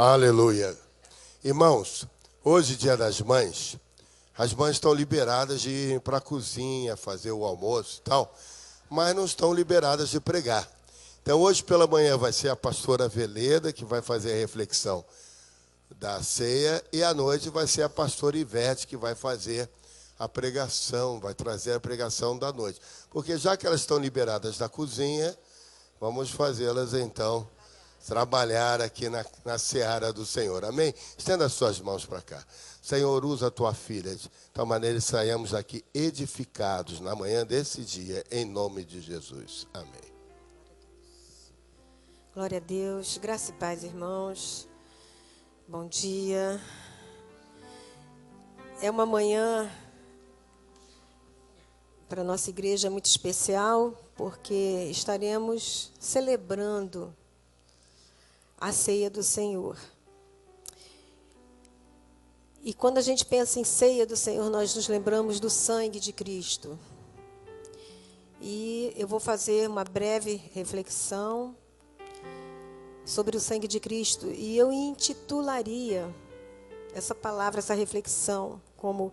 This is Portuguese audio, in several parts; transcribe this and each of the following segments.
Aleluia. Irmãos, hoje, Dia das Mães, as mães estão liberadas de ir para a cozinha, fazer o almoço e tal, mas não estão liberadas de pregar. Então, hoje pela manhã vai ser a pastora Veleda, que vai fazer a reflexão da ceia, e à noite vai ser a pastora Ivete, que vai fazer a pregação, vai trazer a pregação da noite. Porque já que elas estão liberadas da cozinha, vamos fazê-las então trabalhar aqui na seara do Senhor. Amém? Estenda as suas mãos para cá. Senhor, usa a tua filha, de tal maneira que saiamos aqui edificados na manhã desse dia, em nome de Jesus. Amém. Glória a Deus. Graça e paz, irmãos. Bom dia. É uma manhã para a nossa igreja muito especial, porque estaremos celebrando a ceia do Senhor. E quando a gente pensa em ceia do Senhor, nós nos lembramos do sangue de Cristo. E eu vou fazer uma breve reflexão sobre o sangue de Cristo. E eu intitularia essa palavra, essa reflexão, como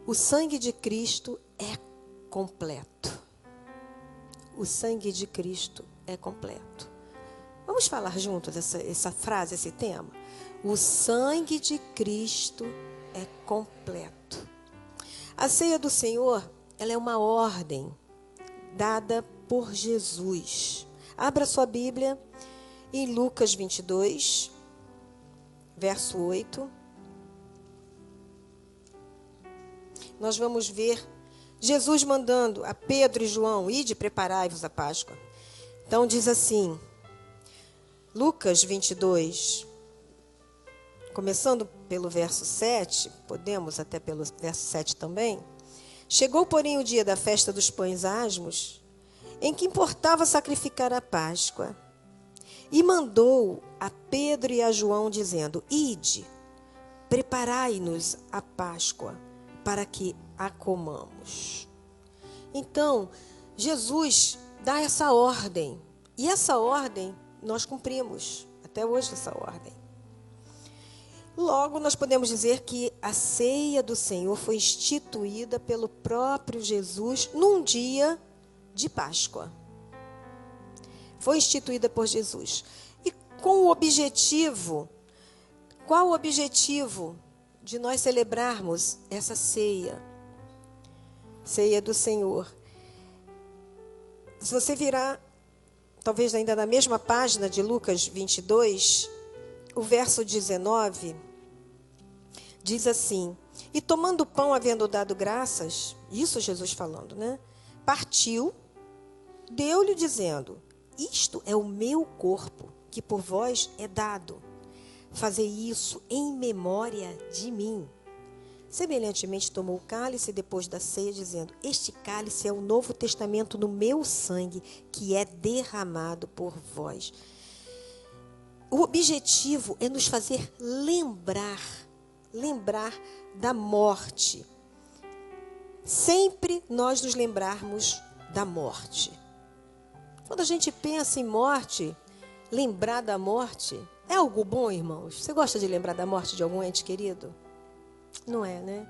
o sangue de Cristo é completo. O sangue de Cristo é completo. Vamos falar juntos essa frase, esse tema? O sangue de Cristo é completo. A ceia do Senhor, ela é uma ordem dada por Jesus. Abra sua Bíblia em Lucas 22, verso 8. Nós vamos ver Jesus mandando a Pedro e João: ide, preparai-vos a Páscoa. Então diz assim, Lucas 22, começando pelo verso 7, podemos até pelo verso 7 também. Chegou, porém, o dia da festa dos pães asmos, em que importava sacrificar a Páscoa, e mandou a Pedro e a João, dizendo: ide, preparai-nos a Páscoa, para que a comamos. Então, Jesus dá essa ordem, e essa ordem nós cumprimos até hoje, essa ordem. Logo, nós podemos dizer que a ceia do Senhor foi instituída pelo próprio Jesus num dia de Páscoa. Foi instituída por Jesus. E com o objetivo, qual o objetivo de nós celebrarmos essa ceia? Ceia do Senhor. Se você virar, talvez ainda na mesma página de Lucas 22, o verso 19, diz assim: e tomando o pão, havendo dado graças, isso Jesus falando, né? Partiu, deu-lhe dizendo: isto é o meu corpo, que por vós é dado. Fazei isso em memória de mim. Semelhantemente tomou o cálice depois da ceia, dizendo: este cálice é o novo testamento no meu sangue, que é derramado por vós. O objetivo é nos fazer lembrar da morte. Sempre nós nos lembrarmos da morte. Quando a gente pensa em morte, lembrar da morte, é algo bom, irmãos? Você gosta de lembrar da morte de algum ente querido? Não é, né?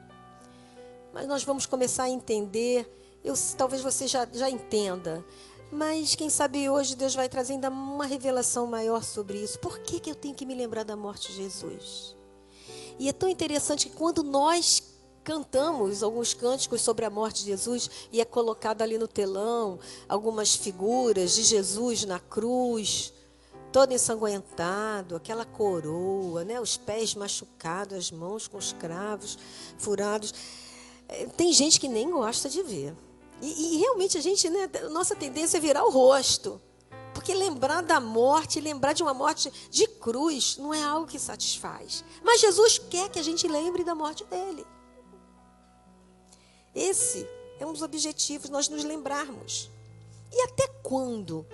Mas nós vamos começar a entender, talvez você já entenda, mas quem sabe hoje Deus vai trazer ainda uma revelação maior sobre isso. Por que eu tenho que me lembrar da morte de Jesus? E é tão interessante que quando nós cantamos alguns cânticos sobre a morte de Jesus, e é colocado ali no telão algumas figuras de Jesus na cruz, todo ensanguentado, aquela coroa, né? Os pés machucados, as mãos com os cravos furados. Tem gente que nem gosta de ver. E realmente a gente, né, nossa tendência é virar o rosto. Porque lembrar da morte, lembrar de uma morte de cruz, não é algo que satisfaz. Mas Jesus quer que a gente lembre da morte dele. Esse é um dos objetivos, nós nos lembrarmos. E até quando?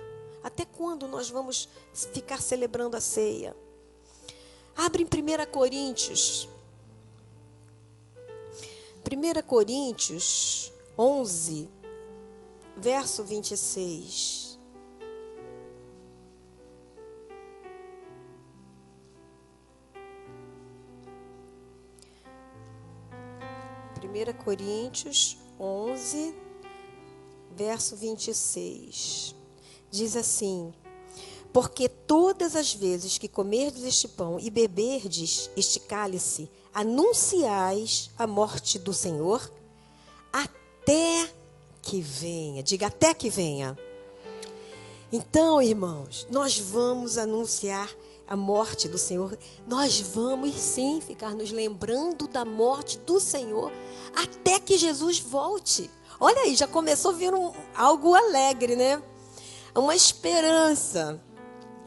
Até quando nós vamos ficar celebrando a ceia? Abre em 1 Coríntios. 1 Coríntios 11, verso 26. 1 Coríntios 11, verso 26. Diz assim: porque todas as vezes que comerdes este pão e beberdes este cálice, anunciais a morte do Senhor, até que venha. Diga, até que venha. Então, irmãos, nós vamos anunciar a morte do Senhor. Nós vamos sim ficar nos lembrando da morte do Senhor até que Jesus volte. Olha aí, já começou a vir algo alegre, né? Uma esperança,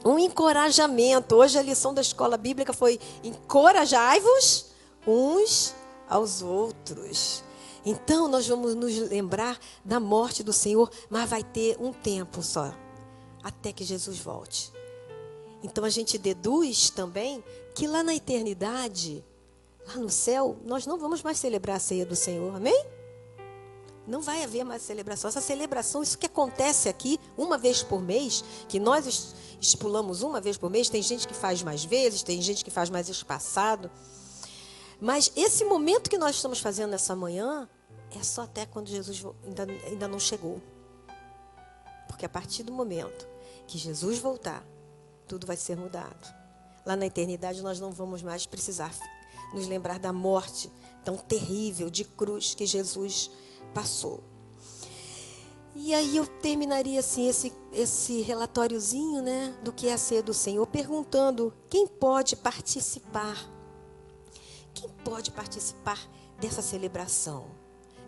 um encorajamento. Hoje a lição da escola bíblica foi: encorajai-vos uns aos outros. Então nós vamos nos lembrar da morte do Senhor, mas vai ter um tempo só, até que Jesus volte. Então a gente deduz também que lá na eternidade, lá no céu, nós não vamos mais celebrar a ceia do Senhor, amém? Não vai haver mais celebração. Essa celebração, isso que acontece aqui uma vez por mês, que nós estipulamos uma vez por mês, tem gente que faz mais vezes, tem gente que faz mais espaçado. Mas esse momento que nós estamos fazendo nessa manhã, é só até quando Jesus ainda não chegou. Porque a partir do momento que Jesus voltar, tudo vai ser mudado. Lá na eternidade nós não vamos mais precisar nos lembrar da morte tão terrível de cruz que Jesus passou. E aí eu terminaria assim esse relatóriozinho, né, do que é a ceia do Senhor, perguntando: quem pode participar? Quem pode participar dessa celebração,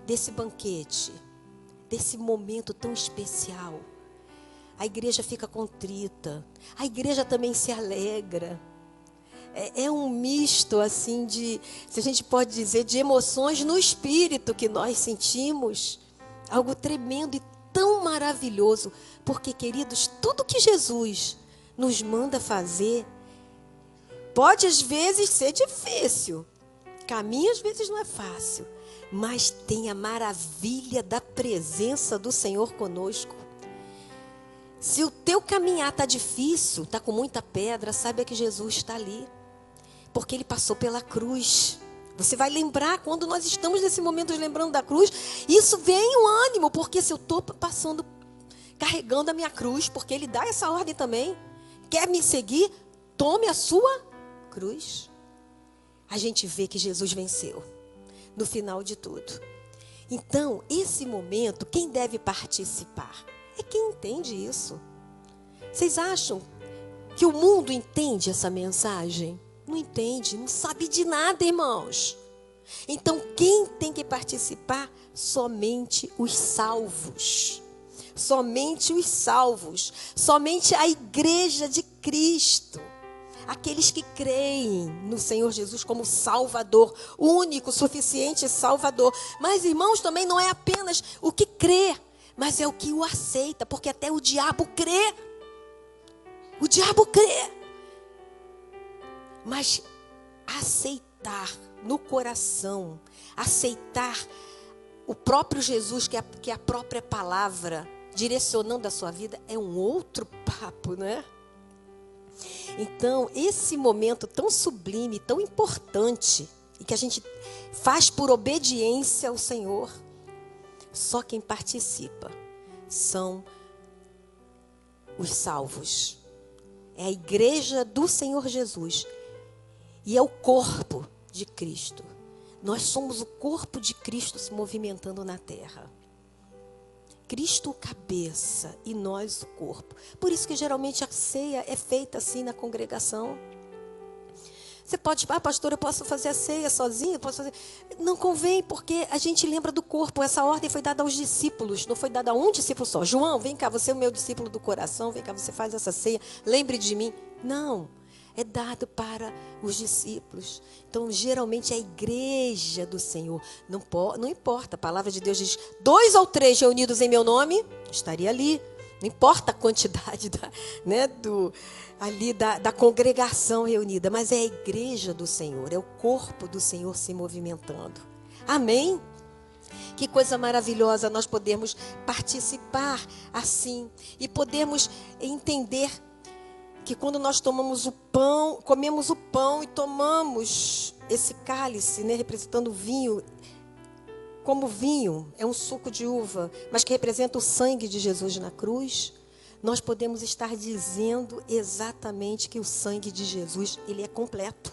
desse banquete, desse momento tão especial? A igreja fica contrita, a igreja também se alegra. É um misto, assim, se a gente pode dizer, de emoções no espírito que nós sentimos. Algo tremendo e tão maravilhoso. Porque, queridos, tudo que Jesus nos manda fazer pode, às vezes, ser difícil. Caminho, às vezes, não é fácil. Mas tem a maravilha da presença do Senhor conosco. Se o teu caminhar está difícil, está com muita pedra, saiba que Jesus está ali. Porque Ele passou pela cruz. Você vai lembrar, quando nós estamos nesse momento lembrando da cruz, isso vem um ânimo, porque se eu estou passando, carregando a minha cruz, porque Ele dá essa ordem também, quer me seguir, tome a sua cruz. A gente vê que Jesus venceu, no final de tudo. Então, esse momento, quem deve participar? É quem entende isso. Vocês acham que o mundo entende essa mensagem? Não entende, não sabe de nada, irmãos. Então, quem tem que participar? Somente os salvos. Somente os salvos. Somente a igreja de Cristo. Aqueles que creem no Senhor Jesus como Salvador, único, suficiente Salvador. Mas, irmãos, também não é apenas o que crê, mas é o que o aceita, porque até o diabo crê. O diabo crê. Mas aceitar no coração, aceitar o próprio Jesus, que é a própria palavra, direcionando a sua vida, é um outro papo, né? Então, esse momento tão sublime, tão importante, e que a gente faz por obediência ao Senhor, só quem participa são os salvos. É a igreja do Senhor Jesus. E é o corpo de Cristo. Nós somos o corpo de Cristo se movimentando na terra. Cristo o cabeça e nós o corpo. Por isso que geralmente a ceia é feita assim na congregação. Você pode, pastor, eu posso fazer a ceia sozinho? Posso fazer? Não convém, porque a gente lembra do corpo. Essa ordem foi dada aos discípulos, não foi dada a um discípulo só. João, vem cá, você é o meu discípulo do coração, vem cá, você faz essa ceia, lembre de mim. Não, é dado para os discípulos. Então, geralmente, é a igreja do Senhor. Não importa, a palavra de Deus diz, 2 ou 3 reunidos em meu nome, estaria ali. Não importa a quantidade da congregação reunida, mas é a igreja do Senhor, é o corpo do Senhor se movimentando. Amém? Que coisa maravilhosa nós podermos participar assim e podermos entender que quando nós tomamos o pão, comemos o pão e tomamos esse cálice, né, representando o vinho, como vinho é um suco de uva, mas que representa o sangue de Jesus na cruz, nós podemos estar dizendo exatamente que o sangue de Jesus, ele é completo.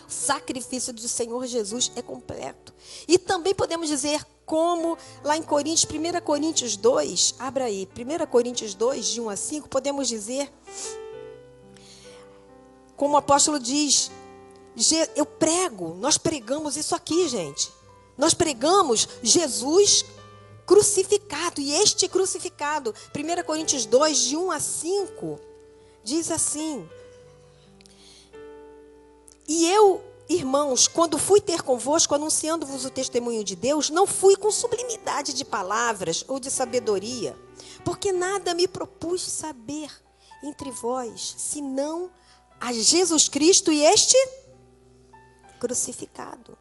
O sacrifício do Senhor Jesus é completo. E também podemos dizer, como lá em Coríntios, 1 Coríntios 2, abra aí, 1 Coríntios 2, de 1 a 5, podemos dizer, como o apóstolo diz, eu prego, nós pregamos isso aqui, gente. Nós pregamos Jesus crucificado, e este crucificado, 1 Coríntios 2, de 1 a 5, diz assim: e eu, irmãos, quando fui ter convosco, anunciando-vos o testemunho de Deus, não fui com sublimidade de palavras ou de sabedoria, porque nada me propus saber entre vós, senão a Jesus Cristo e este crucificado.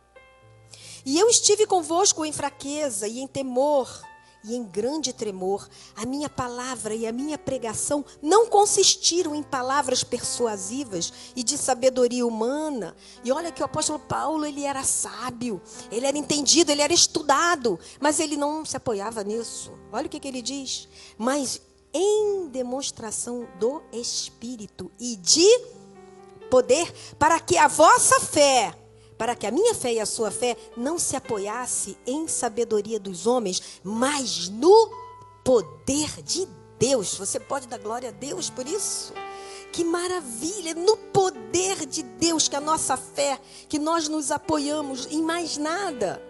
E eu estive convosco em fraqueza e em temor e em grande tremor. A minha palavra e a minha pregação não consistiram em palavras persuasivas e de sabedoria humana. E olha que o apóstolo Paulo, ele era sábio, ele era entendido, ele era estudado, mas ele não se apoiava nisso. Olha o que ele diz: mas em demonstração do Espírito e de poder, para que a vossa fé, para que a minha fé e a sua fé não se apoiasse em sabedoria dos homens, mas no poder de Deus. Você pode dar glória a Deus por isso? Que maravilha! No poder de Deus que a nossa fé, que nós nos apoiamos em mais nada.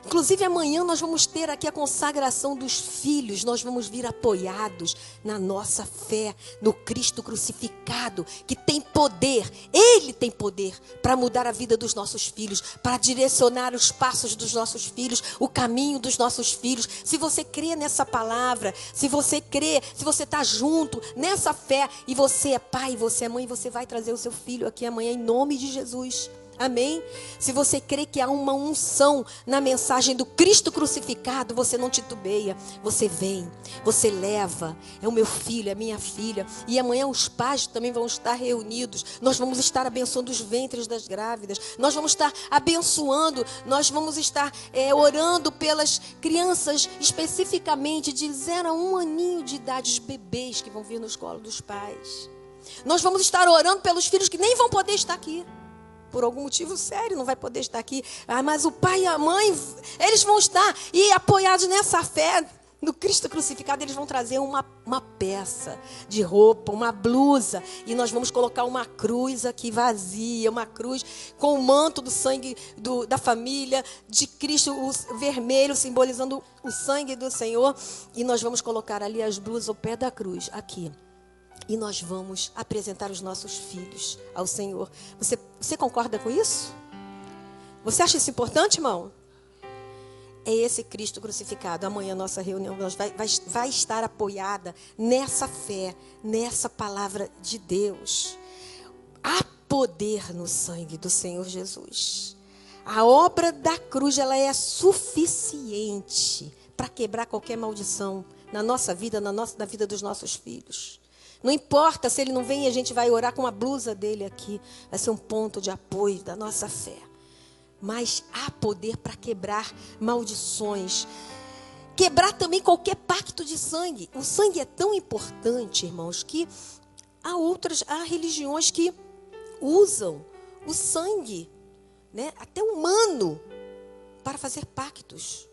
Inclusive amanhã nós vamos ter aqui a consagração dos filhos. Nós vamos vir apoiados na nossa fé, no Cristo crucificado, que tem poder. Ele tem poder para mudar a vida dos nossos filhos, para direcionar os passos dos nossos filhos, o caminho dos nossos filhos. Se você crê nessa palavra, se você crê, se você está junto nessa fé, e você é pai, você é mãe, você vai trazer o seu filho aqui amanhã em nome de Jesus. Amém? Se você crê que há uma unção na mensagem do Cristo crucificado, você não titubeia, você vem, você leva. É o meu filho, é a minha filha. E amanhã os pais também vão estar reunidos. Nós vamos estar abençoando os ventres das grávidas. Nós vamos estar abençoando, nós vamos estar orando pelas crianças, especificamente de 0 a 1 aninho de idade, os bebês que vão vir no colo dos pais. Nós vamos estar orando pelos filhos que nem vão poder estar aqui. Por algum motivo sério, não vai poder estar aqui. Mas o pai e a mãe, eles vão estar. E apoiados nessa fé, no Cristo crucificado, eles vão trazer uma peça de roupa, uma blusa. E nós vamos colocar uma cruz aqui vazia, uma cruz com o manto do sangue da família, de Cristo, o vermelho, simbolizando o sangue do Senhor. E nós vamos colocar ali as blusas ao pé da cruz, aqui. E nós vamos apresentar os nossos filhos ao Senhor. Você concorda com isso? Você acha isso importante, irmão? É esse Cristo crucificado. Amanhã nossa reunião vai estar apoiada nessa fé, nessa palavra de Deus. Há poder no sangue do Senhor Jesus. A obra da cruz, ela é suficiente para quebrar qualquer maldição na nossa vida, na vida dos nossos filhos. Não importa se ele não vem, a gente vai orar com a blusa dele aqui. Vai ser um ponto de apoio da nossa fé. Mas há poder para quebrar maldições. Quebrar também qualquer pacto de sangue. O sangue é tão importante, irmãos, que há religiões que usam o sangue, né, até humano, para fazer pactos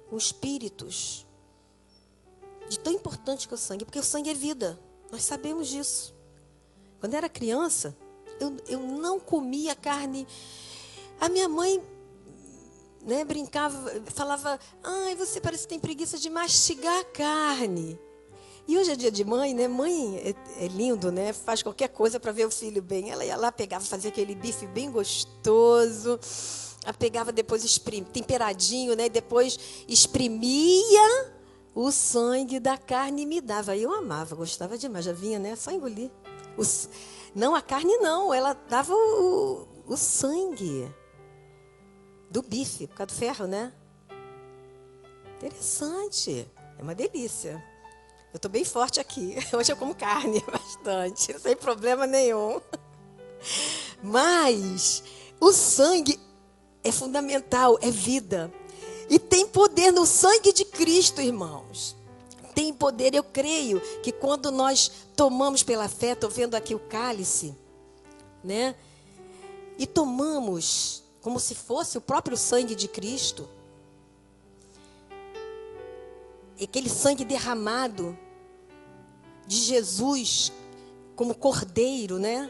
com espíritos. De tão importante que é o sangue, porque o sangue é vida. Nós sabemos disso. Quando eu era criança, eu não comia carne. A minha mãe, né, brincava, falava: ai, você parece que tem preguiça de mastigar a carne. E hoje é dia de mãe, né? Mãe é lindo, né? Faz qualquer coisa para ver o filho bem. Ela ia lá, pegava, fazia aquele bife bem gostoso. Ela pegava depois temperadinho, né? E depois exprimia o sangue da carne me dava. Eu amava, gostava demais. Já vinha, né? Só engolir. Não, a carne não. Ela dava o sangue do bife, por causa do ferro, né? Interessante. É uma delícia. Eu estou bem forte aqui. Hoje eu como carne bastante, sem problema nenhum. Mas o sangue é fundamental, é vida. E tem poder no sangue de Cristo, irmãos. Tem poder, eu creio que quando nós tomamos pela fé, estou vendo aqui o cálice, né? E tomamos como se fosse o próprio sangue de Cristo. Aquele sangue derramado de Jesus como cordeiro, né?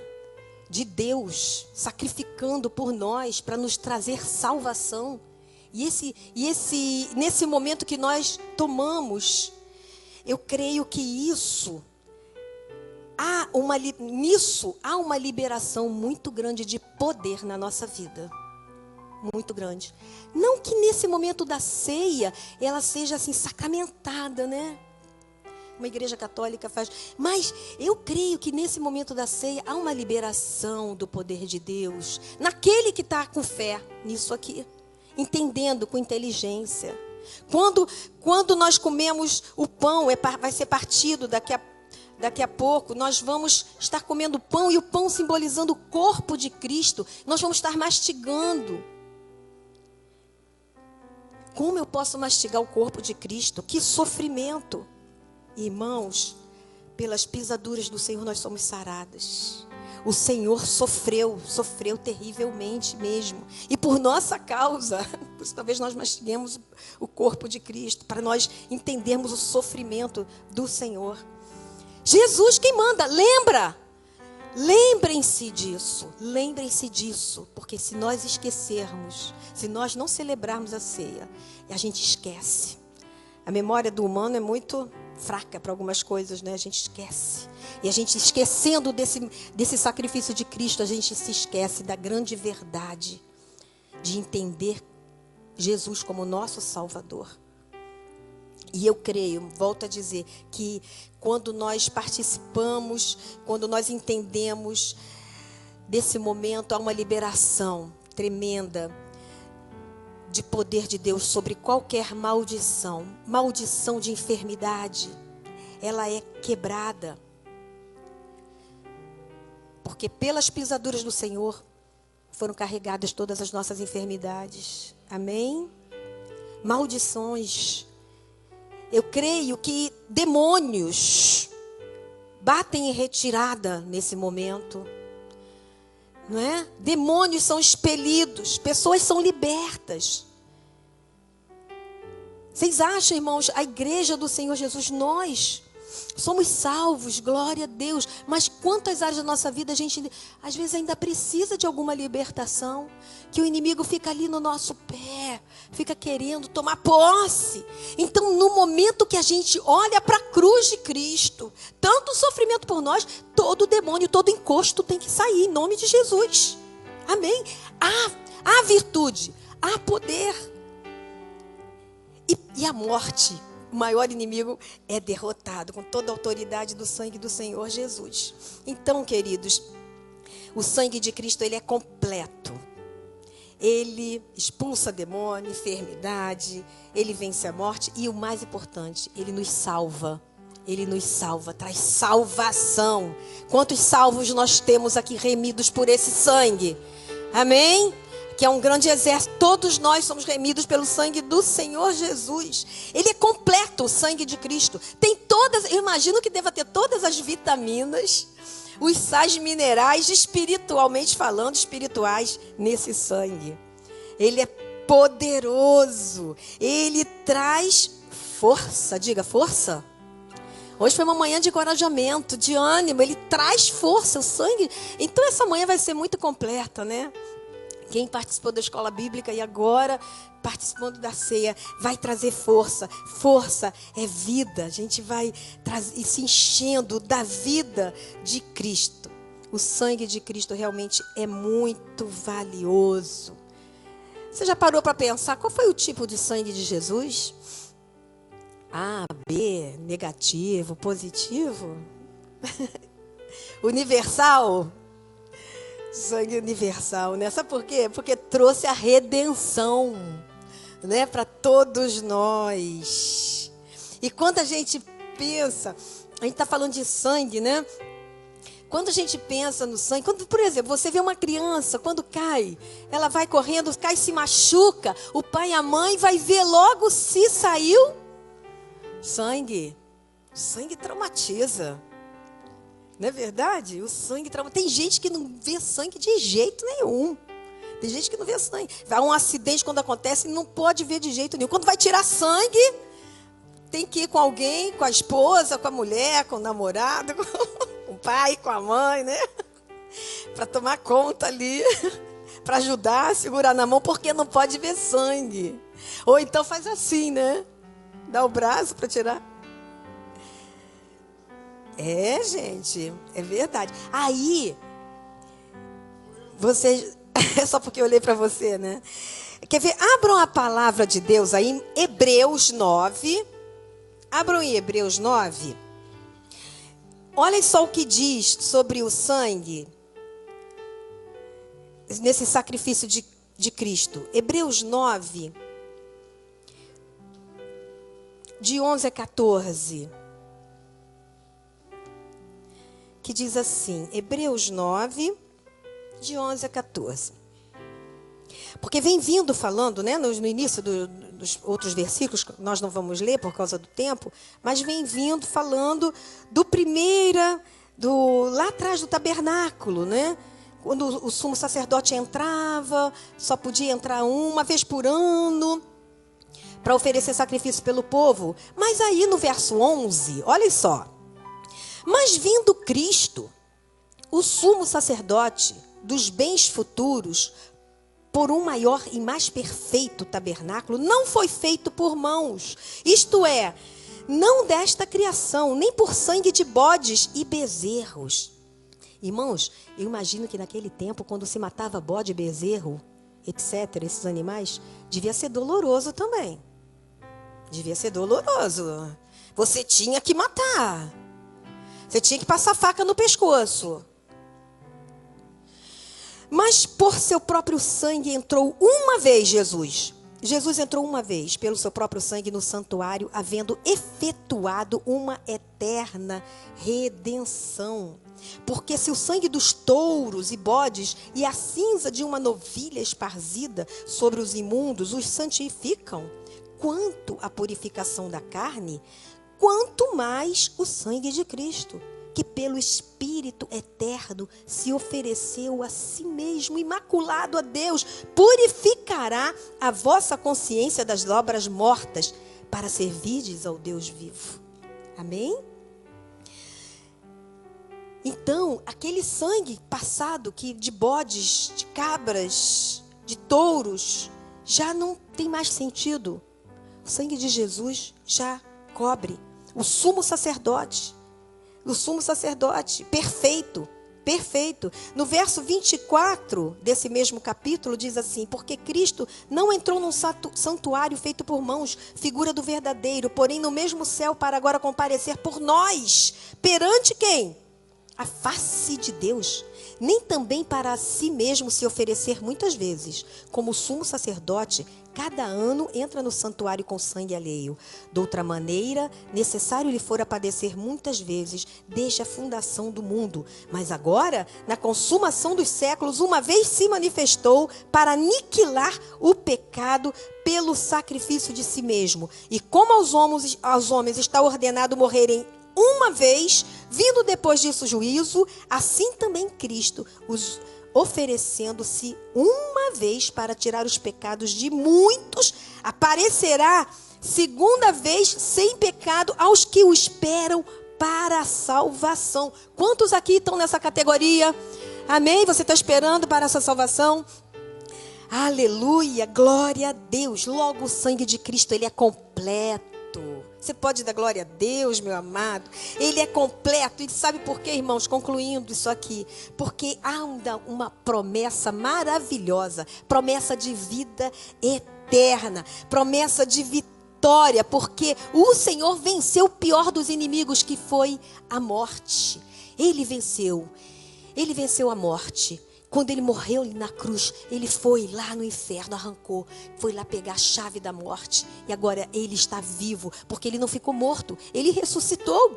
De Deus, sacrificando por nós para nos trazer salvação. E nesse momento que nós tomamos, eu creio que nisso há uma liberação muito grande de poder na nossa vida. Muito grande. Não que nesse momento da ceia ela seja assim sacramentada, né? Uma igreja católica faz. Mas eu creio que nesse momento da ceia há uma liberação do poder de Deus naquele que está com fé nisso aqui, entendendo com inteligência. Quando nós comemos o pão, vai ser partido daqui a pouco, nós vamos estar comendo pão e o pão simbolizando o corpo de Cristo. Nós vamos estar mastigando. Como eu posso mastigar o corpo de Cristo? Que sofrimento! Irmãos, pelas pisaduras do Senhor nós somos saradas. O Senhor sofreu terrivelmente mesmo. E por nossa causa, por isso talvez nós mastiguemos o corpo de Cristo, para nós entendermos o sofrimento do Senhor. Jesus quem manda, lembrem-se disso, porque se nós esquecermos, se nós não celebrarmos a ceia, a gente esquece. A memória do humano é muito fraca para algumas coisas, né? A gente esquece. E a gente esquecendo desse sacrifício de Cristo, a gente se esquece da grande verdade de entender Jesus como nosso Salvador. E eu creio, volto a dizer, que quando nós participamos, quando nós entendemos desse momento, há uma liberação tremenda de poder de Deus sobre qualquer maldição de enfermidade, ela é quebrada. Porque pelas pisaduras do Senhor foram carregadas todas as nossas enfermidades. Amém? Maldições. Eu creio que demônios batem em retirada nesse momento. Não é? Demônios são expelidos, pessoas são libertas. Vocês acham, irmãos, a igreja do Senhor Jesus, nós somos salvos, glória a Deus, mas quantas áreas da nossa vida a gente às vezes ainda precisa de alguma libertação, que o inimigo fica ali no nosso pé, fica querendo tomar posse. Então no momento que a gente olha para a cruz de Cristo, tanto sofrimento por nós, todo demônio, todo encosto tem que sair em nome de Jesus. Amém? Há virtude, há poder. E a morte, o maior inimigo, é derrotado com toda a autoridade do sangue do Senhor Jesus. Então, queridos, o sangue de Cristo, ele é completo. Ele expulsa demônio, enfermidade, ele vence a morte e o mais importante, ele nos salva. Ele nos salva, traz salvação. Quantos salvos nós temos aqui remidos por esse sangue? Amém? Que é um grande exército, todos nós somos remidos pelo sangue do Senhor Jesus. Ele é completo, o sangue de Cristo. Tem todas, eu imagino que deva ter todas as vitaminas, os sais minerais, espiritualmente falando, espirituais, nesse sangue. Ele é poderoso, ele traz força, diga força. Hoje foi uma manhã de encorajamento, de ânimo, ele traz força, o sangue. Então essa manhã vai ser muito completa, né? Quem participou da escola bíblica e agora participando da ceia vai trazer força. Força é vida. A gente vai se enchendo da vida de Cristo. O sangue de Cristo realmente é muito valioso. Você já parou para pensar qual foi o tipo de sangue de Jesus? A, B, negativo, positivo? Universal? Sangue universal, né? Sabe por quê? Porque trouxe a redenção, né? Para todos nós. E quando a gente pensa, a gente está falando de sangue, né? Quando a gente pensa no sangue, quando, por exemplo, você vê uma criança, quando cai, ela vai correndo, cai, se machuca, o pai e a mãe vai ver logo se saiu sangue. O sangue traumatiza. Não é verdade? O sangue traumatiza. Tem gente que não vê sangue de jeito nenhum. Tem gente que não vê sangue. Vai um acidente quando acontece, não pode ver de jeito nenhum. Quando vai tirar sangue, tem que ir com alguém, com a esposa, com a mulher, com o namorado, com o pai, com a mãe, né? Para tomar conta ali, para ajudar a segurar na mão, porque não pode ver sangue. Ou então faz assim, né? Dá o braço para tirar. É, gente, é verdade. Aí, vocês, é só porque eu olhei para você, né? Quer ver? Abram a palavra de Deus aí em Hebreus 9. Abram em Hebreus 9. Olhem só o que diz sobre o sangue nesse sacrifício de Cristo. Hebreus 9, de 11 a 14. Que diz assim, Hebreus 9, de 11 a 14. Porque vem vindo falando, né, no início dos outros versículos, que nós não vamos ler por causa do tempo, mas vem vindo falando lá atrás do tabernáculo, né? Quando o sumo sacerdote entrava, só podia entrar uma vez por ano, para oferecer sacrifício pelo povo. Mas aí no verso 11, olha só. Mas vindo Cristo, o sumo sacerdote dos bens futuros, por um maior e mais perfeito tabernáculo, não foi feito por mãos, isto é, não desta criação, nem por sangue de bodes e bezerros. Irmãos, eu imagino que naquele tempo, quando se matava bode, bezerro, etc., esses animais, devia ser doloroso também. Devia ser doloroso. Você tinha que matar. Você tinha que passar faca no pescoço. Mas por seu próprio sangue entrou uma vez Jesus. Jesus entrou uma vez pelo seu próprio sangue no santuário, havendo efetuado uma eterna redenção. Porque se o sangue dos touros e bodes e a cinza de uma novilha esparzida sobre os imundos os santificam, quanto à purificação da carne, quanto mais o sangue de Cristo, que pelo Espírito eterno se ofereceu a si mesmo, imaculado a Deus, purificará a vossa consciência das obras mortas, para servirdes ao Deus vivo. Amém? Então, aquele sangue passado de bodes, de cabras, de touros, já não tem mais sentido. O sangue de Jesus já cobre. O sumo sacerdote, perfeito, perfeito. No verso 24 desse mesmo capítulo diz assim, porque Cristo não entrou num santuário feito por mãos, figura do verdadeiro, porém no mesmo céu para agora comparecer por nós, perante quem? A face de Deus, nem também para si mesmo se oferecer muitas vezes, como o sumo sacerdote, cada ano entra no santuário com sangue alheio. De outra maneira, necessário lhe fora padecer muitas vezes, desde a fundação do mundo. Mas agora, na consumação dos séculos, uma vez se manifestou para aniquilar o pecado pelo sacrifício de si mesmo. E como aos homens está ordenado morrerem uma vez, vindo depois disso o juízo, assim também Cristo, oferecendo-se uma vez para tirar os pecados de muitos, aparecerá segunda vez sem pecado aos que o esperam para a salvação. Quantos aqui estão nessa categoria? Amém? Você está esperando para essa salvação? Aleluia, glória a Deus. Logo o sangue de Cristo, ele é completo. Você pode dar glória a Deus, meu amado. Ele é completo. E sabe por quê, irmãos? Concluindo isso aqui. Porque há uma promessa maravilhosa. Promessa de vida eterna. Promessa de vitória. Porque o Senhor venceu o pior dos inimigos, que foi a morte. Ele venceu. Ele venceu a morte. Quando ele morreu na cruz, ele foi lá no inferno, arrancou, foi lá pegar a chave da morte. E agora ele está vivo, porque ele não ficou morto, ele ressuscitou,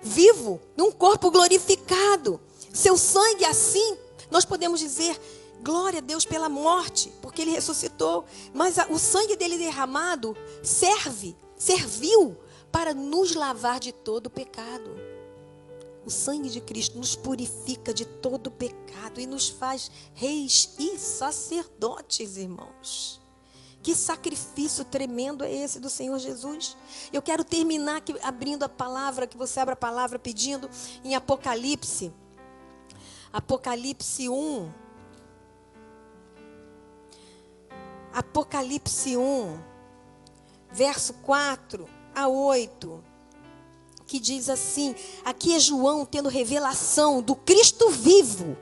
vivo, num corpo glorificado. Seu sangue assim, nós podemos dizer, glória a Deus pela morte, porque Ele ressuscitou. Mas o sangue dele derramado serviu para nos lavar de todo o pecado. O sangue de Cristo nos purifica de todo o pecado e nos faz reis e sacerdotes, irmãos. Que sacrifício tremendo é esse do Senhor Jesus? Eu quero terminar aqui, abrindo a palavra, que você abra a palavra pedindo em Apocalipse. Apocalipse 1. Apocalipse 1, verso 4 a 8. Que diz assim, aqui é João tendo revelação do Cristo vivo,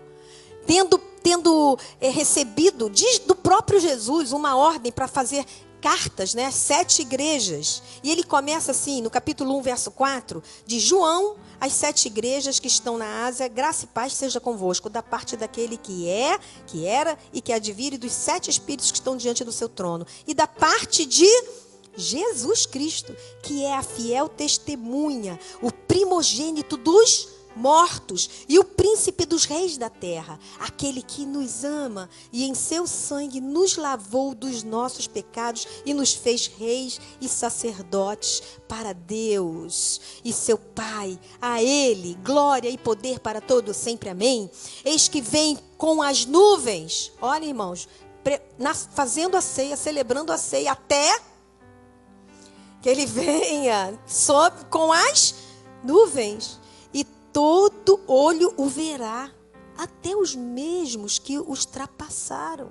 tendo recebido do próprio Jesus uma ordem para fazer cartas, né? 7 igrejas. E ele começa assim, no capítulo 1, verso 4, de João, as 7 igrejas que estão na Ásia, graça e paz seja convosco, da parte daquele que é, que era e que há de vir, e dos 7 espíritos que estão diante do seu trono, e da parte de Jesus Cristo, que é a fiel testemunha, o primogênito dos mortos e o príncipe dos reis da terra, aquele que nos ama e em seu sangue nos lavou dos nossos pecados e nos fez reis e sacerdotes para Deus e seu Pai. A Ele glória e poder para todos sempre, amém. Eis que vem com as nuvens, olha, irmãos, fazendo a ceia, celebrando a ceia, até que Ele venha sob com as nuvens, e todo olho o verá, até os mesmos que os trapassaram.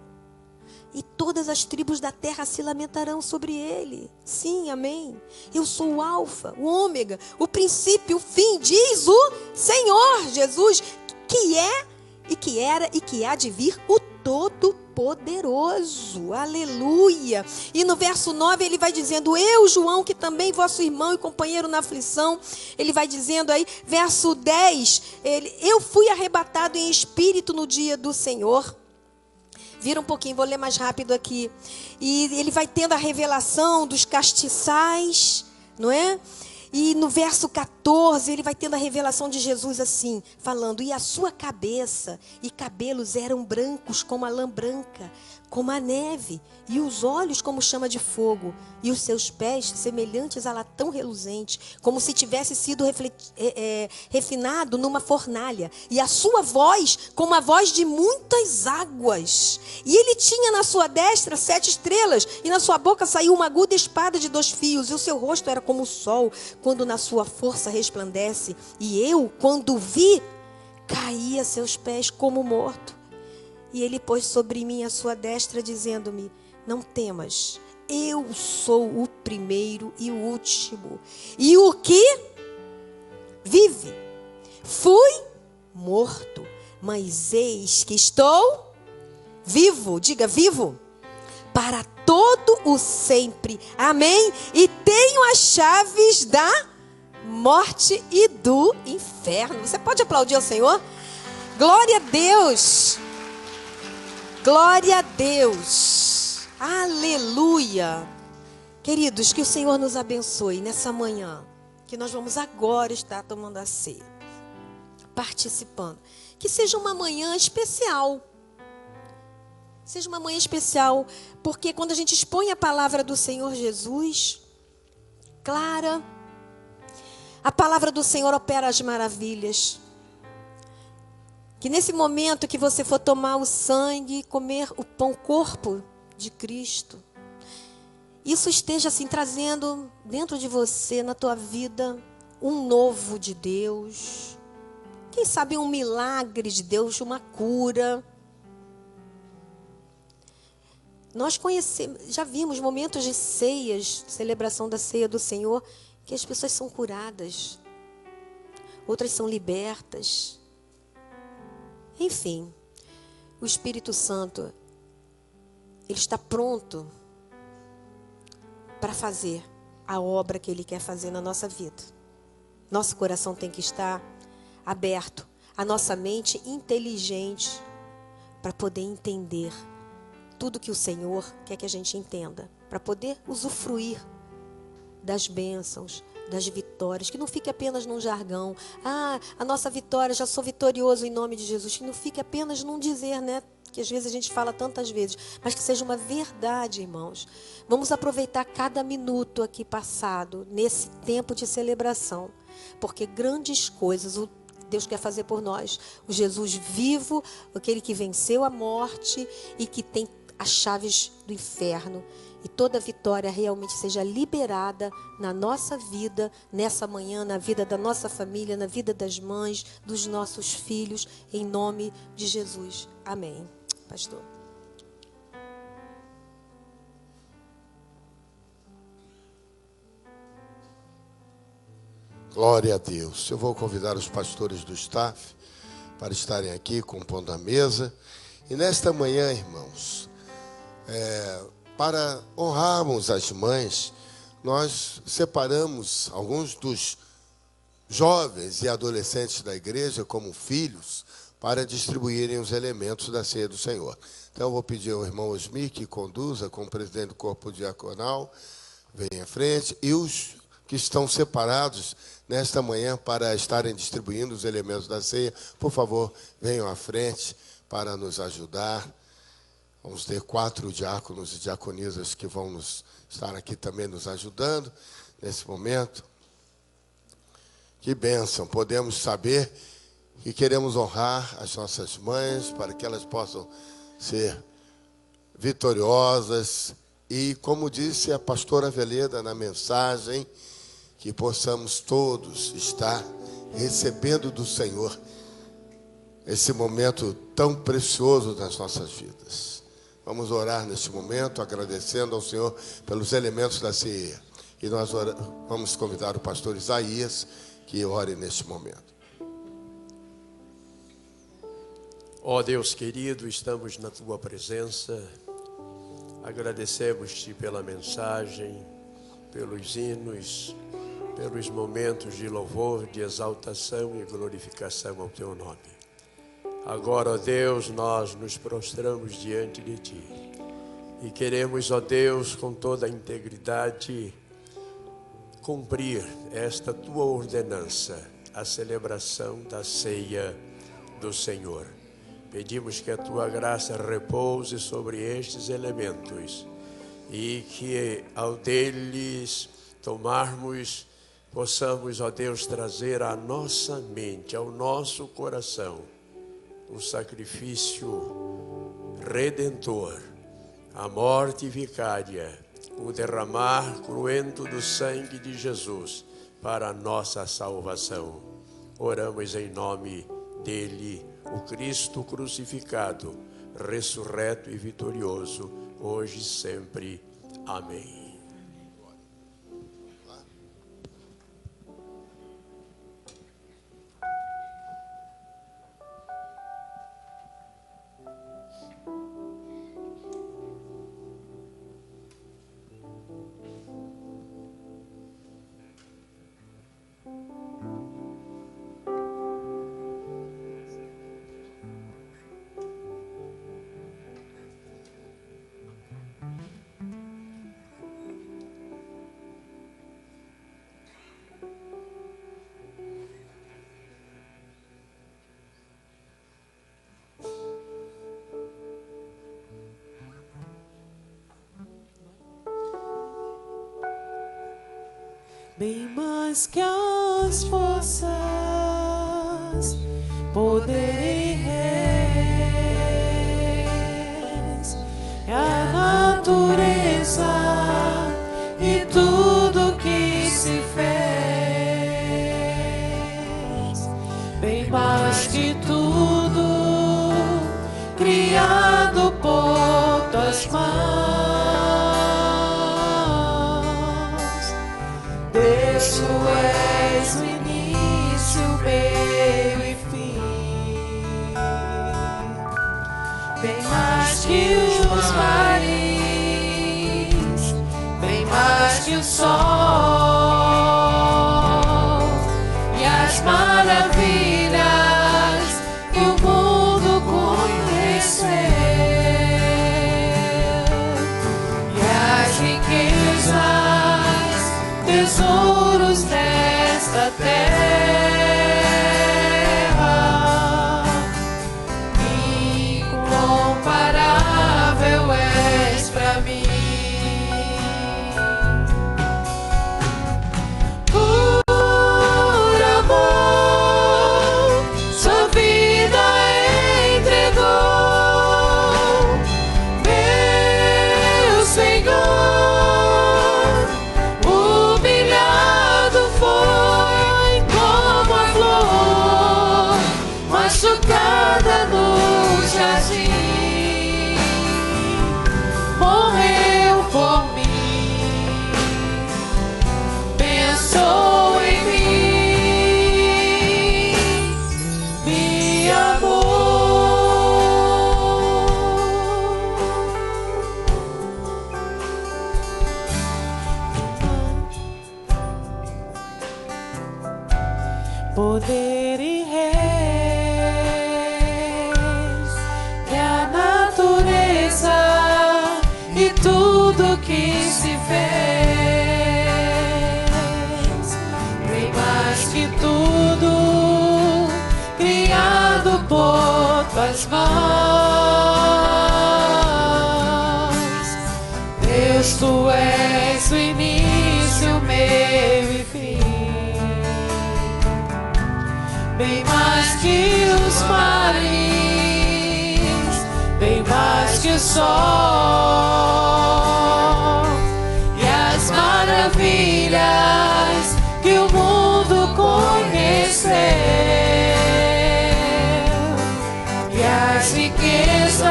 E todas as tribos da terra se lamentarão sobre ele. Sim, amém. Eu sou o alfa, o ômega, o princípio, o fim, diz o Senhor Jesus, que é, e que era, e que há de vir, o Todo-Poderoso. Aleluia. E no verso 9 ele vai dizendo, eu, João, que também vosso irmão e companheiro na aflição. Ele vai dizendo aí, verso 10, eu fui arrebatado em espírito no dia do Senhor. Vira um pouquinho, vou ler mais rápido aqui. E ele vai tendo a revelação dos castiçais, não é? E no verso 14, ele vai tendo a revelação de Jesus assim, falando, e a sua cabeça e cabelos eram brancos como a lã branca, como a neve, e os olhos como chama de fogo, e os seus pés semelhantes a latão reluzente, como se tivesse sido refinado numa fornalha, e a sua voz como a voz de muitas águas. E ele tinha na sua destra 7 estrelas, e na sua boca saiu uma aguda espada de 2 fios, e o seu rosto era como o sol, quando na sua força resplandece. E eu, quando vi, caí a seus pés como morto. E ele pôs sobre mim a sua destra, dizendo-me, não temas, eu sou o primeiro e o último, e o que vive. Fui morto, mas eis que estou vivo, diga vivo, para todo o sempre, amém? E tenho as chaves da morte e do inferno. Você pode aplaudir ao Senhor? Glória a Deus! Glória a Deus, aleluia. Queridos, que o Senhor nos abençoe nessa manhã, que nós vamos agora estar tomando a ceia, participando. Que seja uma manhã especial, seja uma manhã especial, porque quando a gente expõe a palavra do Senhor Jesus, clara, a palavra do Senhor opera as maravilhas. Que nesse momento que você for tomar o sangue, comer o pão, corpo de Cristo, isso esteja assim trazendo dentro de você, na tua vida, um novo de Deus. Quem sabe um milagre de Deus, uma cura. Nós conhecemos, já vimos momentos de ceias, celebração da ceia do Senhor, que as pessoas são curadas, outras são libertas. Enfim, o Espírito Santo, ele está pronto para fazer a obra que ele quer fazer na nossa vida. Nosso coração tem que estar aberto, a nossa mente inteligente para poder entender tudo que o Senhor quer que a gente entenda, para poder usufruir das bênçãos, das vitórias, que não fique apenas num jargão. Ah, a nossa vitória, já sou vitorioso em nome de Jesus. Que não fique apenas num dizer, né? Que às vezes a gente fala tantas vezes, mas que seja uma verdade, irmãos. Vamos aproveitar cada minuto aqui passado, nesse tempo de celebração, porque grandes coisas o Deus quer fazer por nós. O Jesus vivo, aquele que venceu a morte e que tem as chaves do inferno. E toda vitória realmente seja liberada na nossa vida, nessa manhã, na vida da nossa família, na vida das mães, dos nossos filhos, em nome de Jesus. Amém. Pastor. Glória a Deus. Eu vou convidar os pastores do staff para estarem aqui compondo a mesa. E nesta manhã, irmãos, para honrarmos as mães, nós separamos alguns dos jovens e adolescentes da igreja como filhos para distribuírem os elementos da ceia do Senhor. Então, eu vou pedir ao irmão Osmi que conduza como presidente do corpo diaconal, venha à frente, e os que estão separados nesta manhã para estarem distribuindo os elementos da ceia, por favor, venham à frente para nos ajudar. Vamos ter 4 diáconos e diaconisas que vão estar aqui também nos ajudando nesse momento. Que bênção, podemos saber que queremos honrar as nossas mães para que elas possam ser vitoriosas e, como disse a pastora Veleda na mensagem, que possamos todos estar recebendo do Senhor esse momento tão precioso das nossas vidas. Vamos orar neste momento, agradecendo ao Senhor pelos elementos da ceia. E nós vamos convidar o pastor Isaías que ore neste momento. Ó Deus querido, estamos na Tua presença, agradecemos-Te pela mensagem, pelos hinos, pelos momentos de louvor, de exaltação e glorificação ao Teu nome. Agora, ó Deus, nós nos prostramos diante de Ti e queremos, ó Deus, com toda a integridade, cumprir esta Tua ordenança, a celebração da ceia do Senhor. Pedimos que a Tua graça repouse sobre estes elementos e que ao deles tomarmos, possamos, ó Deus, trazer à nossa mente, ao nosso coração, o sacrifício redentor, a morte vicária, o derramar cruento do sangue de Jesus para a nossa salvação. Oramos em nome dele, o Cristo crucificado, ressurreto e vitorioso, hoje e sempre. Amém. Bem mais que as forças, poder e reis, a natureza e tudo que se fez, bem mais que tudo criado por tuas mãos. Tu és o início, meio e fim, bem mais que os mares, bem mais que o sol e as maravilhas que o mundo conheceu e as riquezas, tesouros dela. se fez, bem mais que tudo, criado por tuas mãos. Deus, tu és o início, o meio e fim, bem mais que os mares, bem mais que o sol e as maravilhas que o mundo conheceu, e as riquezas,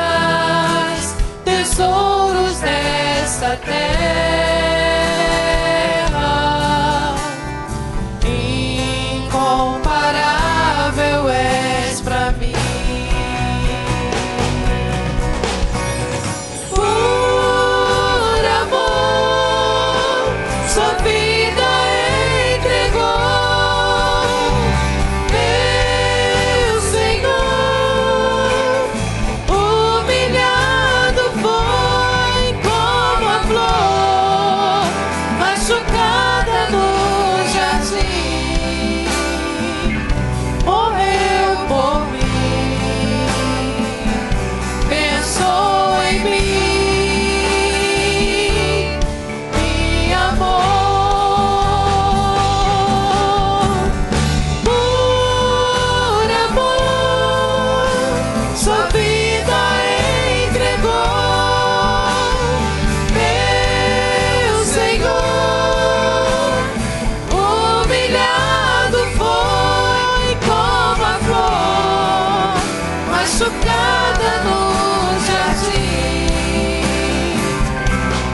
tesouros desta terra, incomparável és pra mim. Por amor, sua vida entregou, meu Senhor. Humilhado foi como a flor, machucada no jardim, morreu por mim, pensou em mim, me amou. Por amor, sua vida entregou, meu Senhor. Humilhado foi como a flor, machucada no jardim,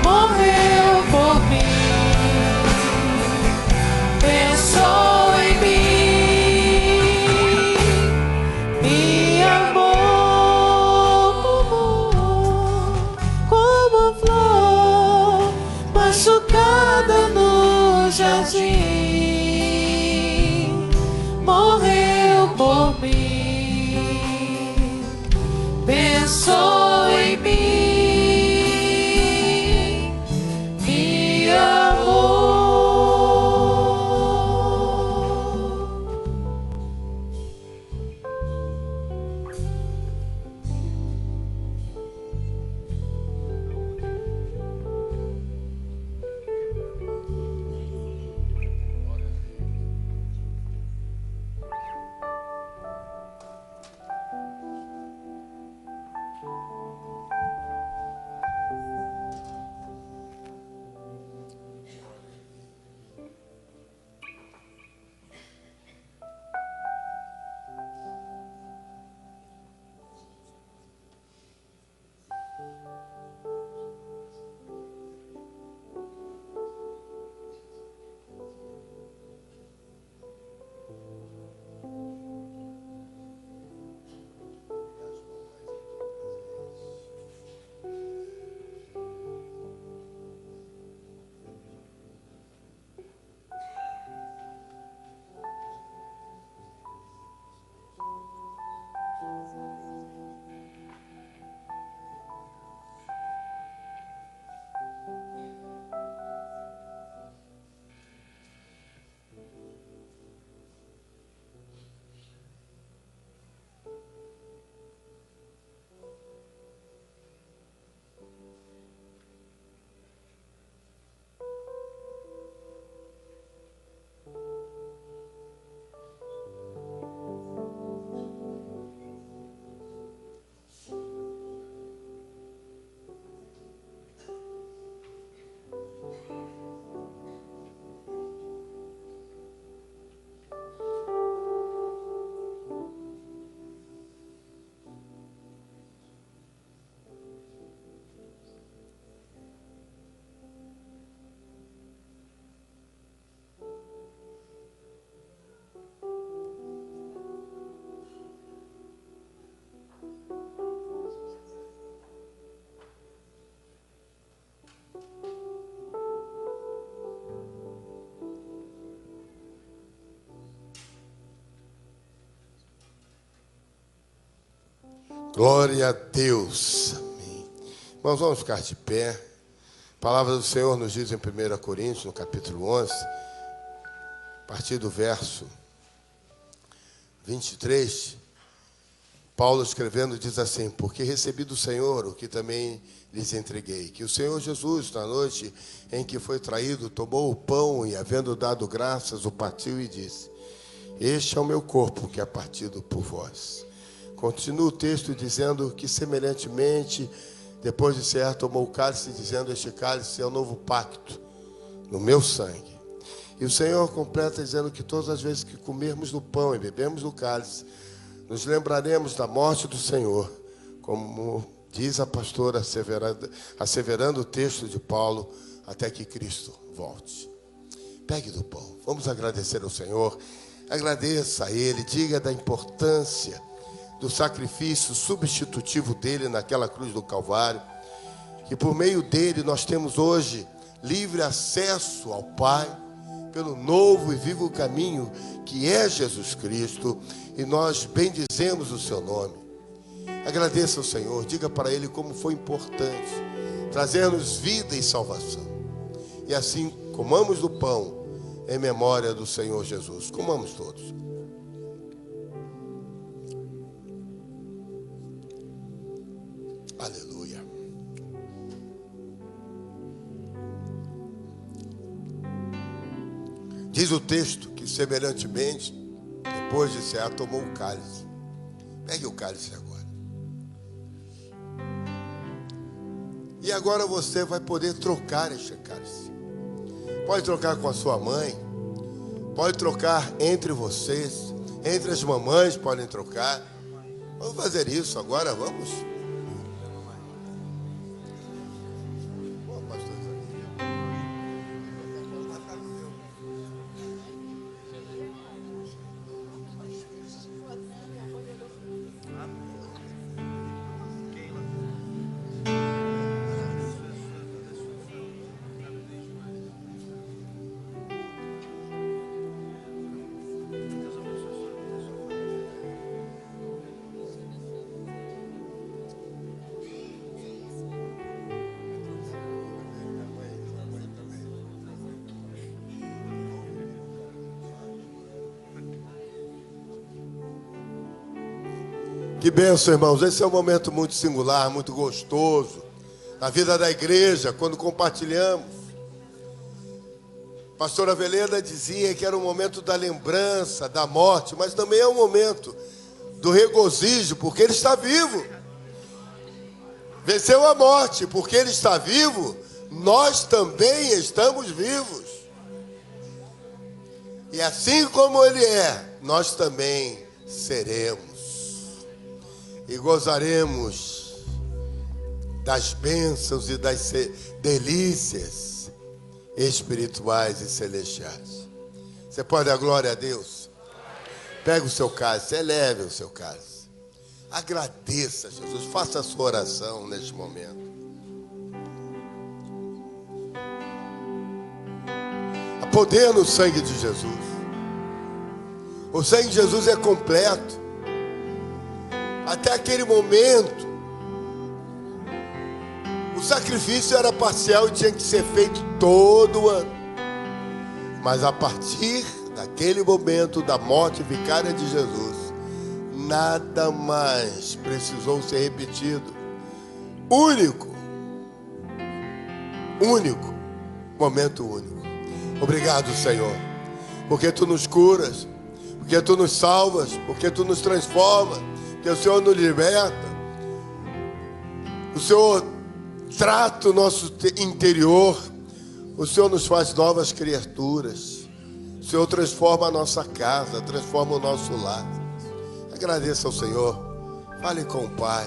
morreu por mim, pensou em mim, me amou como a flor, machucada no jardim, morreu por mim, pensou em mim, me amou. Glória a Deus. Amém. Irmãos, vamos ficar de pé. A palavra do Senhor nos diz em 1 Coríntios, no capítulo 11, a partir do verso 23, Paulo escrevendo diz assim: porque recebi do Senhor o que também lhes entreguei, que o Senhor Jesus, na noite em que foi traído, tomou o pão e, havendo dado graças, o partiu e disse: este é o meu corpo que é partido por vós. Continua o texto dizendo que, semelhantemente, depois de cear, tomou o cálice, dizendo: este cálice é o novo pacto no meu sangue. E o Senhor completa dizendo que todas as vezes que comermos do pão e bebemos do cálice, nos lembraremos da morte do Senhor, como diz a pastora, asseverando o texto de Paulo, até que Cristo volte. Pegue do pão. Vamos agradecer ao Senhor. Agradeça a Ele. Diga da importância do sacrifício substitutivo dele naquela cruz do Calvário. Que por meio dele nós temos hoje livre acesso ao Pai, pelo novo e vivo caminho que é Jesus Cristo. E nós bendizemos o seu nome. Agradeça ao Senhor, diga para Ele como foi importante trazer-nos vida e salvação. E assim, comamos do pão em memória do Senhor Jesus. Comamos todos. Aleluia. Diz o texto que, semelhantemente, depois de cear, tomou o cálice. Pegue o cálice agora. E agora você vai poder trocar este cálice. Pode trocar com a sua mãe. Pode trocar entre vocês. Entre as mamães podem trocar. Vamos fazer isso agora, vamos. Que bênção, irmãos. Esse é um momento muito singular, muito gostoso na vida da igreja, quando compartilhamos. A pastora Veleda dizia que era um momento da lembrança, da morte, mas também é um momento do regozijo, porque Ele está vivo. Venceu a morte, porque Ele está vivo, nós também estamos vivos. E assim como Ele é, nós também seremos. E gozaremos das bênçãos e das delícias espirituais e celestiais. Você pode dar glória a Deus? Pega o seu cálice, eleve o seu cálice. Agradeça a Jesus, faça a sua oração neste momento. Há poder no sangue de Jesus. O sangue de Jesus é completo. Até aquele momento, o sacrifício era parcial e tinha que ser feito todo ano. Mas a partir daquele momento da morte vicária de Jesus, nada mais precisou ser repetido. Único, momento único. Obrigado, Senhor, porque Tu nos curas, porque Tu nos salvas, porque Tu nos transformas, porque o Senhor nos liberta. O Senhor trata o nosso interior. O Senhor nos faz novas criaturas. O Senhor transforma a nossa casa, transforma o nosso lar. Agradeça ao Senhor. Fale com o Pai.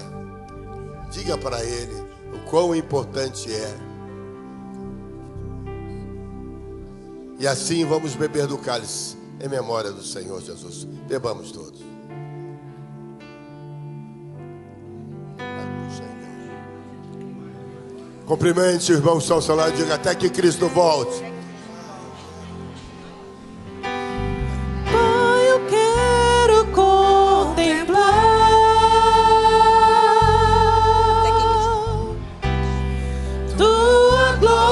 Diga para Ele o quão importante é. E assim vamos beber do cálice em memória do Senhor Jesus. Bebamos todos. Cumprimente o irmão que está ao seu lado e diga: até que Cristo volte. Pai, eu quero contemplar Tua glória.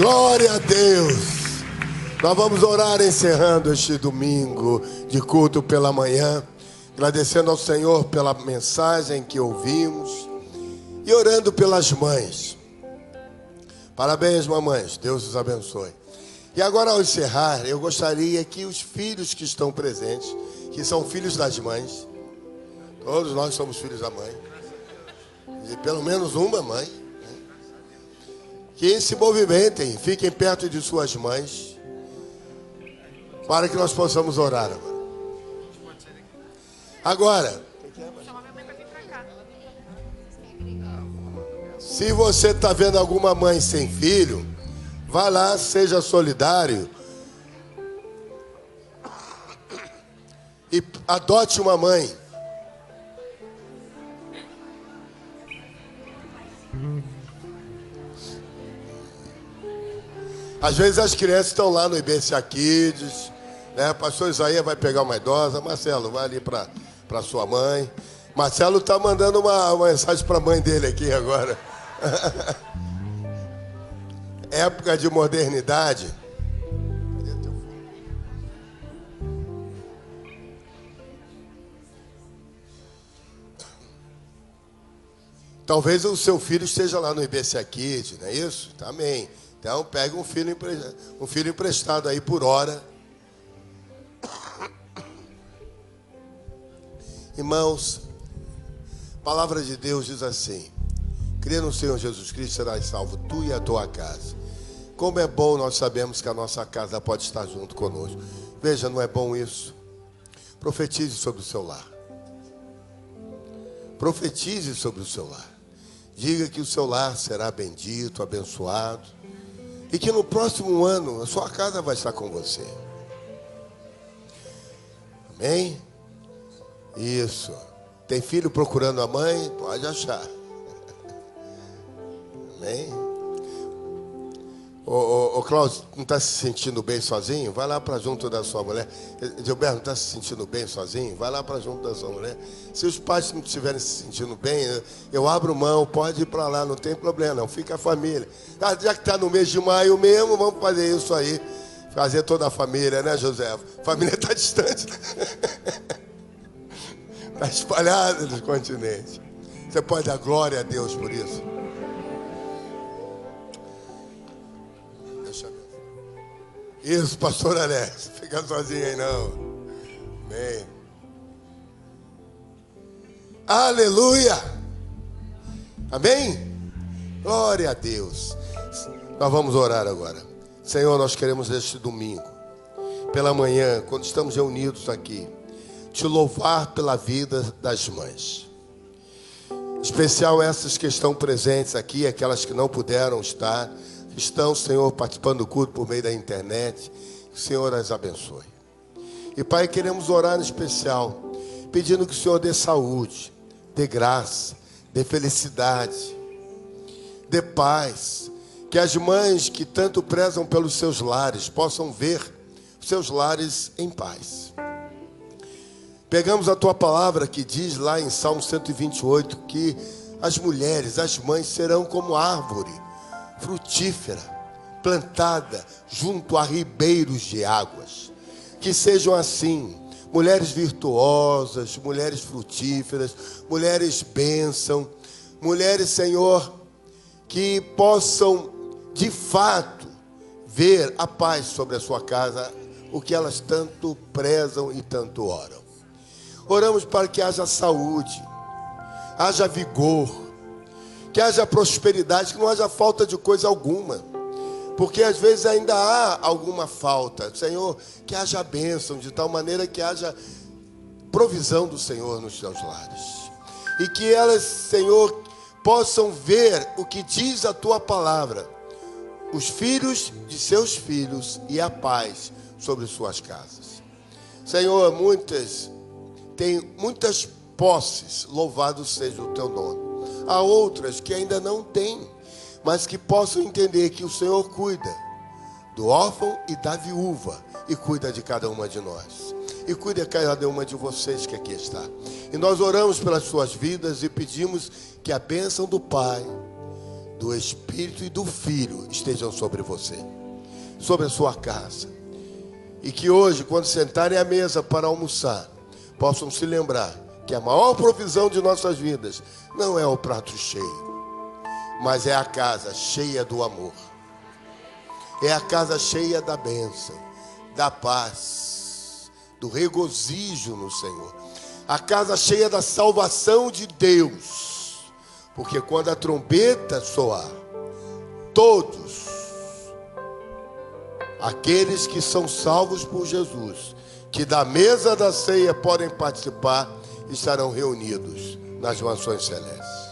Glória a Deus. Nós vamos orar encerrando este domingo de culto pela manhã, agradecendo ao Senhor pela mensagem que ouvimos e orando pelas mães. Parabéns, mamães. Deus os abençoe. E agora, ao encerrar, eu gostaria que os filhos que estão presentes, que são filhos das mães, todos nós somos filhos da mãe, e pelo menos uma mãe, né, que se movimentem, fiquem perto de suas mães, para que nós possamos orar agora. Se você está vendo alguma mãe sem filho, vá lá, seja solidário e adote uma mãe. Às vezes as crianças estão lá no IBCA Kids, né? Pastor Isaías vai pegar uma idosa. Marcelo, vai ali para sua mãe. Marcelo está mandando uma mensagem para a mãe dele aqui agora. Época de modernidade. Cadê teu filho? Talvez o seu filho esteja lá no IBCA Kids, não é isso? Amém. Então pega um filho emprestado aí por hora. Irmãos, a palavra de Deus diz assim: crê no Senhor Jesus Cristo, serás salvo, tu e a tua casa. Como é bom nós sabemos que a nossa casa pode estar junto conosco. Veja, não é bom isso? Profetize sobre o seu lar. Profetize sobre o seu lar. Diga que o seu lar será bendito, abençoado. E que no próximo ano a sua casa vai estar com você. Amém? Isso. Tem filho procurando a mãe? Pode achar. Amém? Ô Cláudio, não está se sentindo bem sozinho? Vai lá para junto da sua mulher. Gilberto, não está se sentindo bem sozinho? Vai lá para junto da sua mulher. Se os pais não estiverem se sentindo bem, eu abro mão, pode ir para lá, não tem problema não, fica a família. Ah, já que está no mês de maio mesmo, vamos fazer isso aí. Fazer toda a família, né, José? A família está distante. Está espalhada nos continentes. Você pode dar glória a Deus por isso? Deixa eu ver. Isso, pastor Alex. Fica sozinho aí não. Amém. Aleluia. Amém? Glória a Deus. Nós vamos orar agora. Senhor, nós queremos este domingo, pela manhã, quando estamos reunidos aqui, te louvar pela vida das mães. Em especial essas que estão presentes aqui, aquelas que não puderam estar, estão, Senhor, participando do culto por meio da internet. Que o Senhor as abençoe. E Pai, queremos orar em especial, pedindo que o Senhor dê saúde, dê graça, dê felicidade, dê paz. Que as mães que tanto prezam pelos seus lares possam ver os seus lares em paz. Pegamos a tua palavra que diz lá em Salmo 128 que as mulheres, as mães serão como árvore frutífera, plantada junto a ribeiros de águas. Que sejam assim, mulheres virtuosas, mulheres frutíferas, mulheres bênção, mulheres, Senhor, que possam de fato ver a paz sobre a sua casa, o que elas tanto prezam e tanto oram. Oramos para que haja saúde, haja vigor, que haja prosperidade, que não haja falta de coisa alguma, porque às vezes ainda há alguma falta. Senhor, que haja bênção, de tal maneira que haja provisão do Senhor nos seus lares, e que elas, Senhor, possam ver o que diz a tua palavra, os filhos de seus filhos e a paz sobre suas casas. Senhor, tem muitas posses, louvado seja o teu nome. Há outras que ainda não têm, mas que possam entender que o Senhor cuida do órfão e da viúva, e cuida de cada uma de nós, e cuida de cada uma de vocês que aqui está. E nós oramos pelas suas vidas e pedimos que a bênção do Pai, do Espírito e do Filho estejam sobre você, sobre a sua casa. E que hoje, quando sentarem à mesa para almoçar, possam se lembrar que a maior provisão de nossas vidas não é o prato cheio, mas é a casa cheia do amor. É a casa cheia da bênção, da paz, do regozijo no Senhor. A casa cheia da salvação de Deus. Porque quando a trombeta soar, todos aqueles que são salvos por Jesus, que da mesa da ceia podem participar, estarão reunidos nas mansões celestes.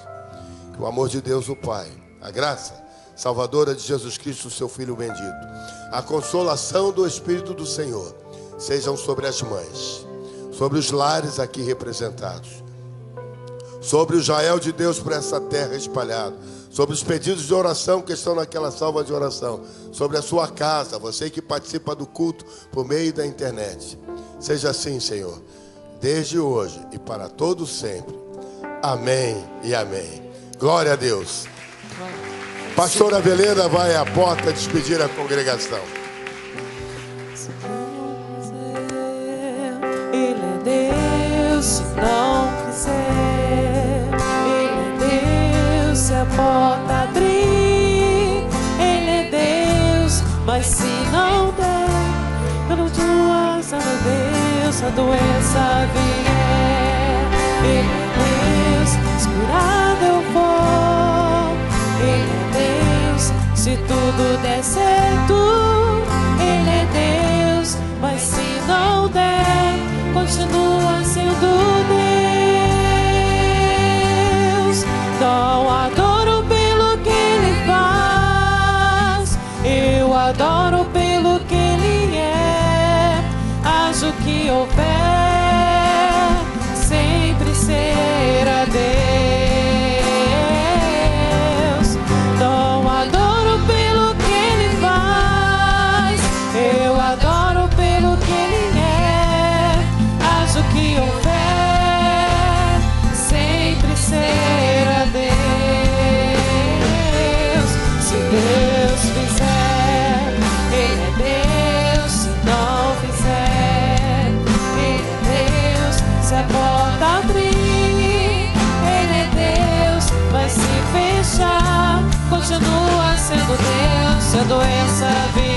Que o amor de Deus, o Pai, a graça salvadora de Jesus Cristo, seu Filho bendito, a consolação do Espírito do Senhor, sejam sobre as mães, sobre os lares aqui representados, sobre o Israel de Deus por essa terra espalhado, sobre os pedidos de oração que estão naquela salva de oração, sobre a sua casa, você que participa do culto por meio da internet. Seja assim, Senhor, desde hoje e para todos sempre. Amém e amém. Glória a Deus. Pastora Avelena vai à porta despedir a congregação. Ele é Deus, se não quiser. Ele é Deus, se a porta abrir. Ele é Deus, mas se não der, quando tuas, meu Deus, a doença vier. Ele é Deus, se curado eu vou. Ele é Deus, se tudo der certo. Ele é Deus, mas se não der, continua sendo Deus. Não adoro pelo que Ele faz, eu adoro pelo que Ele é. Haja o que houver, sempre será Deus. Não adoro pelo que Ele faz, eu adoro pelo que Ele é. Haja o que houver, sempre será Deus. Se Deus fizer, Ele é Deus. Se não fizer, Ele é Deus. Se a porta abrir, Ele é Deus. Mas se fechar, continua sendo Deus. Se a doença vir,